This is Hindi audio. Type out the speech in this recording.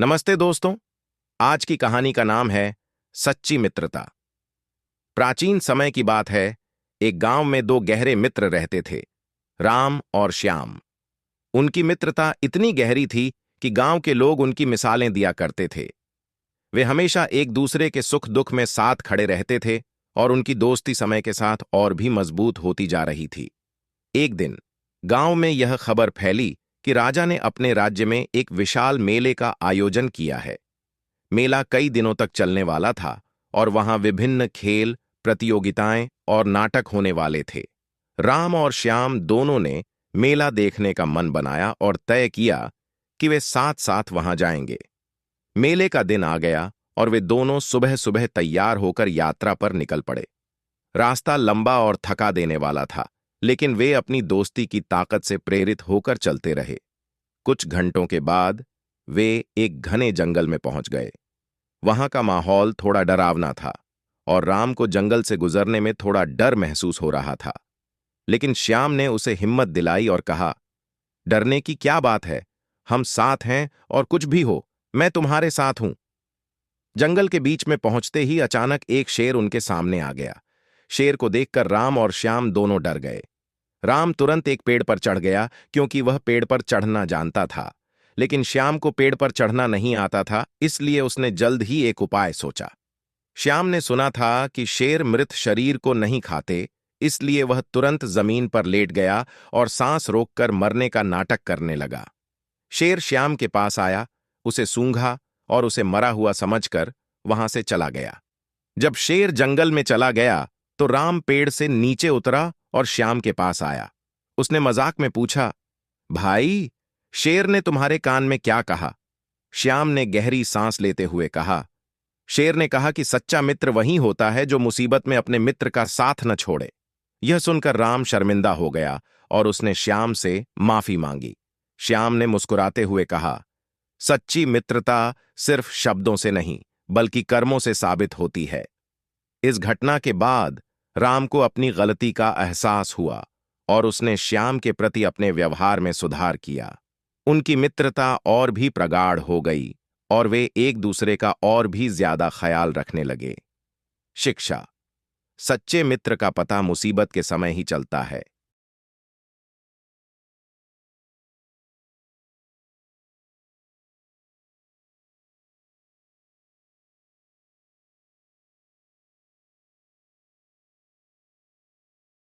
नमस्ते दोस्तों। आज की कहानी का नाम है सच्ची मित्रता। प्राचीन समय की बात है। एक गांव में दो गहरे मित्र रहते थे, राम और श्याम। उनकी मित्रता इतनी गहरी थी कि गांव के लोग उनकी मिसालें दिया करते थे। वे हमेशा एक दूसरे के सुख दुख में साथ खड़े रहते थे और उनकी दोस्ती समय के साथ और भी मजबूत होती जा रही थी। एक दिन गांव में यह खबर फैली कि राजा ने अपने राज्य में एक विशाल मेले का आयोजन किया है। मेला कई दिनों तक चलने वाला था और वहां विभिन्न खेल, प्रतियोगिताएं और नाटक होने वाले थे। राम और श्याम दोनों ने मेला देखने का मन बनाया और तय किया कि वे साथ साथ वहां जाएंगे। मेले का दिन आ गया और वे दोनों सुबह सुबह तैयार होकर यात्रा पर निकल पड़े। रास्ता लंबा और थका देने वाला था, लेकिन वे अपनी दोस्ती की ताकत से प्रेरित होकर चलते रहे। कुछ घंटों के बाद वे एक घने जंगल में पहुंच गए। वहां का माहौल थोड़ा डरावना था और राम को जंगल से गुजरने में थोड़ा डर महसूस हो रहा था। लेकिन श्याम ने उसे हिम्मत दिलाई और कहा, डरने की क्या बात है, हम साथ हैं और कुछ भी हो, मैं तुम्हारे साथ हूं। जंगल के बीच में पहुंचते ही अचानक एक शेर उनके सामने आ गया। शेर को देखकर राम और श्याम दोनों डर गए। राम तुरंत एक पेड़ पर चढ़ गया क्योंकि वह पेड़ पर चढ़ना जानता था, लेकिन श्याम को पेड़ पर चढ़ना नहीं आता था, इसलिए उसने जल्द ही एक उपाय सोचा। श्याम ने सुना था कि शेर मृत शरीर को नहीं खाते, इसलिए वह तुरंत जमीन पर लेट गया और सांस रोककर मरने का नाटक करने लगा। शेर श्याम के पास आया, उसे सूंघा और उसे मरा हुआ समझकर वहां से चला गया। जब शेर जंगल में चला गया तो राम पेड़ से नीचे उतरा और श्याम के पास आया। उसने मजाक में पूछा, भाई, शेर ने तुम्हारे कान में क्या कहा? श्याम ने गहरी सांस लेते हुए कहा, शेर ने कहा कि सच्चा मित्र वही होता है जो मुसीबत में अपने मित्र का साथ न छोड़े। यह सुनकर राम शर्मिंदा हो गया और उसने श्याम से माफी मांगी। श्याम ने मुस्कुराते हुए कहा, सच्ची मित्रता सिर्फ शब्दों से नहीं बल्कि कर्मों से साबित होती है। इस घटना के बाद राम को अपनी गलती का एहसास हुआ और उसने श्याम के प्रति अपने व्यवहार में सुधार किया। उनकी मित्रता और भी प्रगाढ़ हो गई और वे एक दूसरे का और भी ज्यादा ख्याल रखने लगे। शिक्षा: सच्चे मित्र का पता मुसीबत के समय ही चलता है।